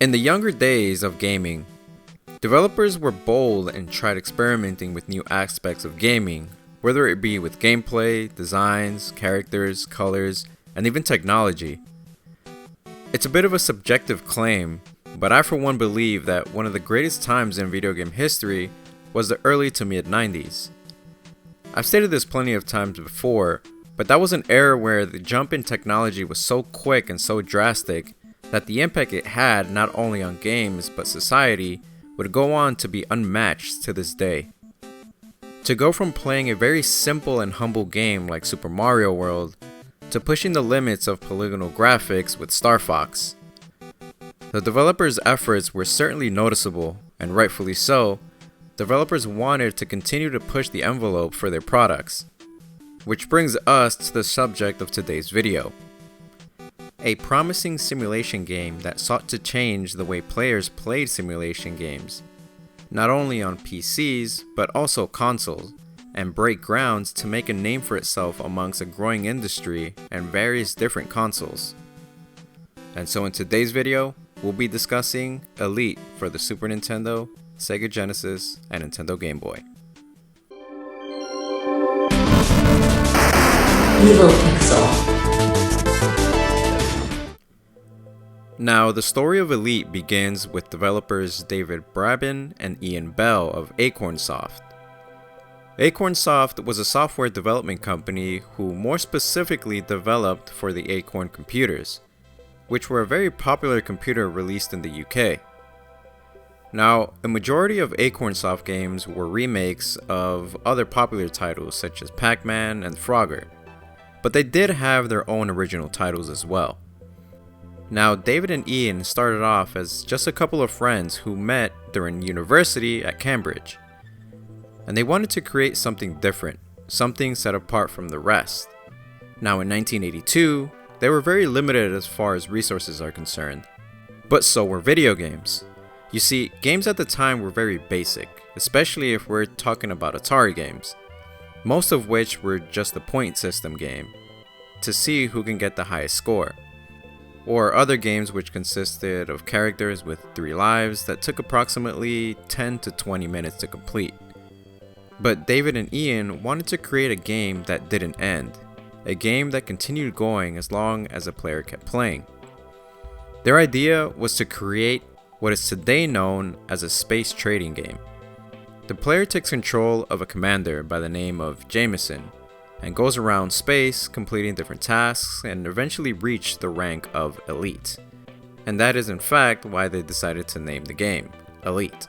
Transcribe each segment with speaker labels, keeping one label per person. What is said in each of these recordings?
Speaker 1: In the younger days of gaming, developers were bold and tried experimenting with new aspects of gaming, whether it be with gameplay, designs, characters, colors, and even technology. It's a bit of a subjective claim, but I for one believe that one of the greatest times in video game history was the early to mid 90s. I've stated this plenty of times before, but that was an era where the jump in technology was so quick and so drastic that the impact it had not only on games but society would go on to be unmatched to this day. To go from playing a very simple and humble game like Super Mario World to pushing the limits of polygonal graphics with Star Fox. The developers' efforts were certainly noticeable, and rightfully so. Developers wanted to continue to push the envelope for their products. Which brings us to the subject of today's video. A promising simulation game that sought to change the way players played simulation games, not only on PCs but also consoles, and break grounds to make a name for itself amongst a growing industry and various different consoles. And so in today's video, we'll be discussing Elite for the Super Nintendo, Sega Genesis, and Nintendo Game Boy.
Speaker 2: Evil Pixel.
Speaker 1: Now, the story of Elite begins with developers David Braben and Ian Bell of Acornsoft. Acornsoft was a software development company who more specifically developed for the Acorn computers, which were a very popular computer released in the UK. Now, a majority of Acornsoft games were remakes of other popular titles such as Pac-Man and Frogger, but they did have their own original titles as well. Now, David and Ian started off as just a couple of friends who met during university at Cambridge, and they wanted to create something different, something set apart from the rest. Now, in 1982, they were very limited as far as resources are concerned, but so were video games. You see, games at the time were very basic, especially if we're talking about Atari games, most of which were just a point system game, to see who can get the highest score. Or other games which consisted of characters with 3 lives that took approximately 10 to 20 minutes to complete. But David and Ian wanted to create a game that didn't end, a game that continued going as long as a player kept playing. Their idea was to create what is today known as a space trading game. The player takes control of a commander by the name of Jameson and goes around space completing different tasks and eventually reach the rank of Elite. And that is in fact why they decided to name the game Elite.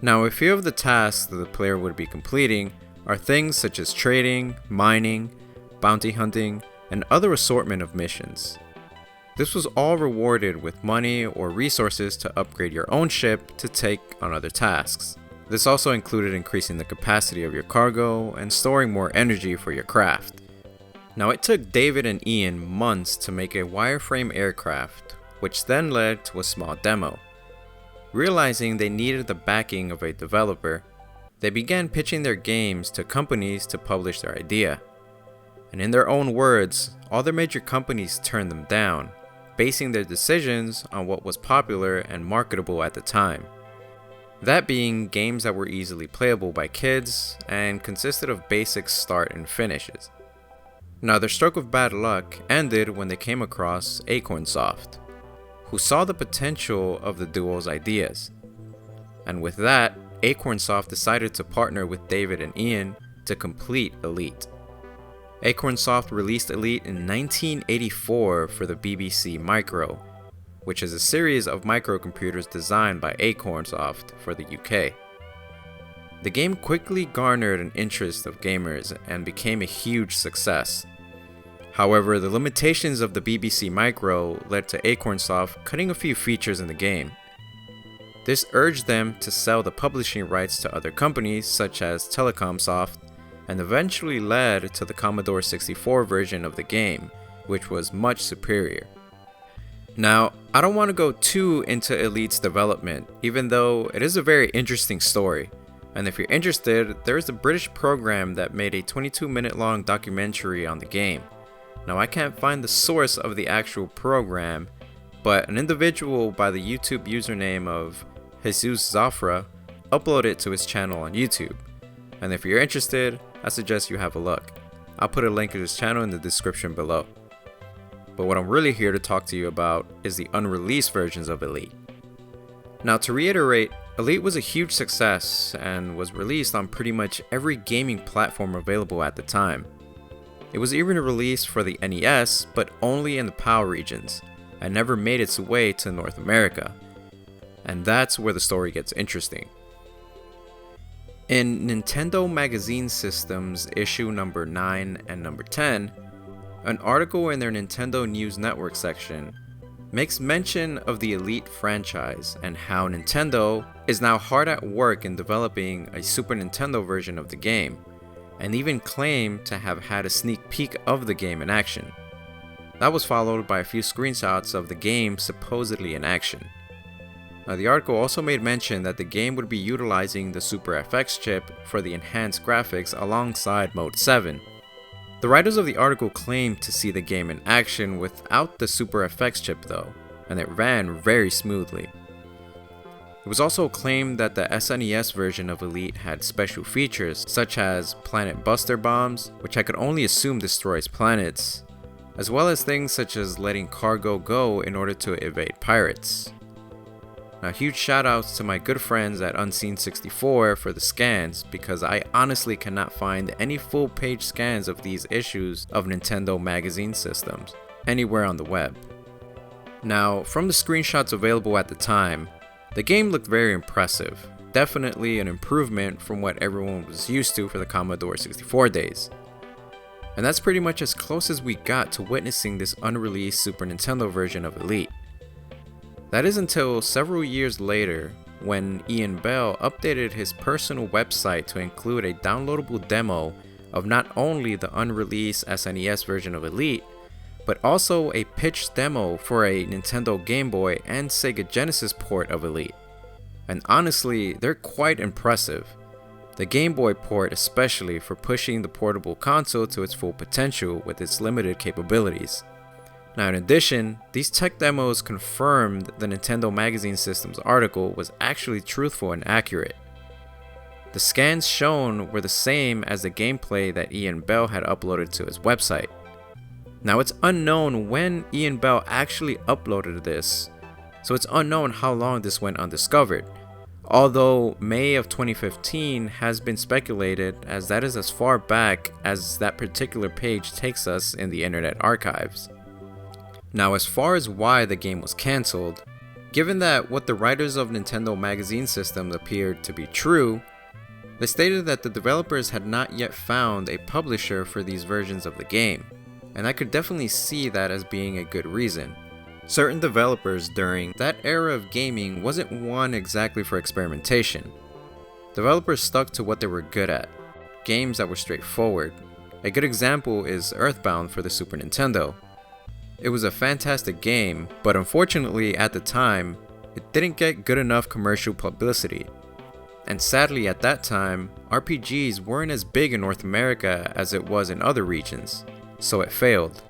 Speaker 1: Now, a few of the tasks that the player would be completing are things such as trading, mining, bounty hunting, and other assortment of missions. This was all rewarded with money or resources to upgrade your own ship to take on other tasks. This also included increasing the capacity of your cargo and storing more energy for your craft. Now, it took David and Ian months to make a wireframe aircraft, which then led to a small demo. Realizing they needed the backing of a developer, they began pitching their games to companies to publish their idea. And in their own words, all the major companies turned them down, basing their decisions on what was popular and marketable at the time. That being games that were easily playable by kids and consisted of basic start and finishes. Now, their stroke of bad luck ended when they came across Acornsoft, who saw the potential of the duo's ideas. And with that, Acornsoft decided to partner with David and Ian to complete Elite. Acornsoft released Elite in 1984 for the BBC Micro, which is a series of microcomputers designed by Acornsoft for the UK. The game quickly garnered an interest of gamers and became a huge success. However, the limitations of the BBC Micro led to Acornsoft cutting a few features in the game. This urged them to sell the publishing rights to other companies such as Telecomsoft, and eventually led to the Commodore 64 version of the game, which was much superior. Now, I don't want to go too into Elite's development, even though it is a very interesting story. And if you're interested, there is a British program that made a 22-minute long documentary on the game. Now, I can't find the source of the actual program, but an individual by the YouTube username of Jesus Zafra uploaded it to his channel on YouTube. And if you're interested, I suggest you have a look. I'll put a link to his channel in the description below. But what I'm really here to talk to you about is the unreleased versions of Elite. Now, to reiterate, Elite was a huge success and was released on pretty much every gaming platform available at the time. It was even released for the NES, but only in the PAL regions, and never made its way to North America. And that's where the story gets interesting. In Nintendo Magazine Systems issue number 9 and number 10, an article in their Nintendo News Network section makes mention of the Elite franchise and how Nintendo is now hard at work in developing a Super Nintendo version of the game, and even claimed to have had a sneak peek of the game in action. That was followed by a few screenshots of the game supposedly in action. Now, the article also made mention that the game would be utilizing the Super FX chip for the enhanced graphics alongside Mode 7. The writers of the article claimed to see the game in action without the Super FX chip though, and it ran very smoothly. It was also claimed that the SNES version of Elite had special features such as planet buster bombs, which I could only assume destroys planets, as well as things such as letting cargo go in order to evade pirates. Now, huge shoutouts to my good friends at Unseen64 for the scans, because I honestly cannot find any full page scans of these issues of Nintendo Magazine Systems anywhere on the web. Now, from the screenshots available at the time, the game looked very impressive, definitely an improvement from what everyone was used to for the Commodore 64 days. And that's pretty much as close as we got to witnessing this unreleased Super Nintendo version of Elite. That is until several years later, when Ian Bell updated his personal website to include a downloadable demo of not only the unreleased SNES version of Elite, but also a pitched demo for a Nintendo Game Boy and Sega Genesis port of Elite. And honestly, they're quite impressive. The Game Boy port especially for pushing the portable console to its full potential with its limited capabilities. Now, in addition, these tech demos confirmed the Nintendo Magazine Systems article was actually truthful and accurate. The scans shown were the same as the gameplay that Ian Bell had uploaded to his website. Now, it's unknown when Ian Bell actually uploaded this, so it's unknown how long this went undiscovered, although May of 2015 has been speculated, as that is as far back as that particular page takes us in the Internet archives. Now, as far as why the game was cancelled, given that what the writers of Nintendo Magazine Systems appeared to be true, they stated that the developers had not yet found a publisher for these versions of the game, and I could definitely see that as being a good reason. Certain developers during that era of gaming wasn't one exactly for experimentation. Developers stuck to what they were good at, games that were straightforward. A good example is Earthbound for the Super Nintendo. It was a fantastic game, but unfortunately at the time, it didn't get good enough commercial publicity. And sadly at that time, RPGs weren't as big in North America as it was in other regions, so it failed.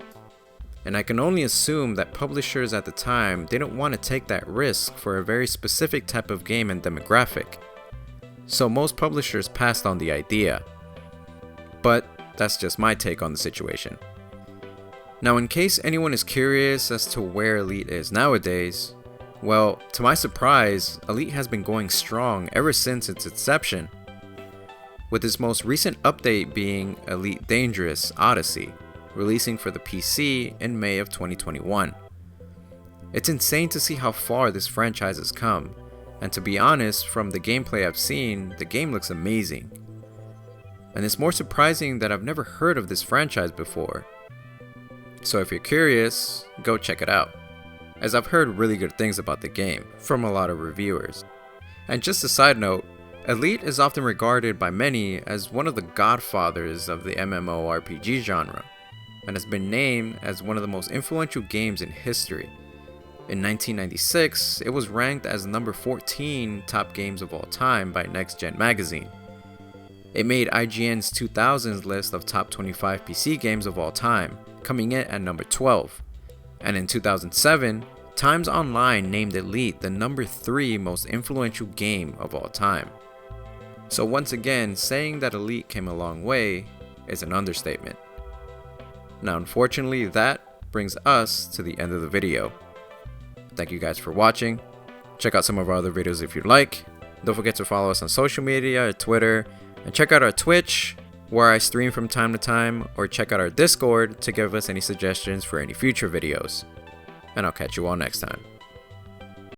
Speaker 1: And I can only assume that publishers at the time didn't want to take that risk for a very specific type of game and demographic. So most publishers passed on the idea. But that's just my take on the situation. Now, in case anyone is curious as to where Elite is nowadays, well, to my surprise, Elite has been going strong ever since its inception, with its most recent update being Elite Dangerous Odyssey, releasing for the PC in May of 2021. It's insane to see how far this franchise has come, and to be honest, from the gameplay I've seen, the game looks amazing. And it's more surprising that I've never heard of this franchise before. So if you're curious, go check it out, as I've heard really good things about the game from a lot of reviewers. And just a side note, Elite is often regarded by many as one of the godfathers of the MMORPG genre, and has been named as one of the most influential games in history. In 1996, it was ranked as number 14 top games of all time by Next Gen magazine. It made IGN's 2000s list of top 25 PC games of all time, coming in at number 12. And in 2007, Times Online named Elite the number 3 most influential game of all time. So once again, saying that Elite came a long way is an understatement. Now unfortunately, that brings us to the end of the video. Thank you guys for watching. Check out some of our other videos if you'd like. Don't forget to follow us on social media, Twitter, and check out our Twitch, where I stream from time to time, or check out our Discord to give us any suggestions for any future videos. And I'll catch you all next time.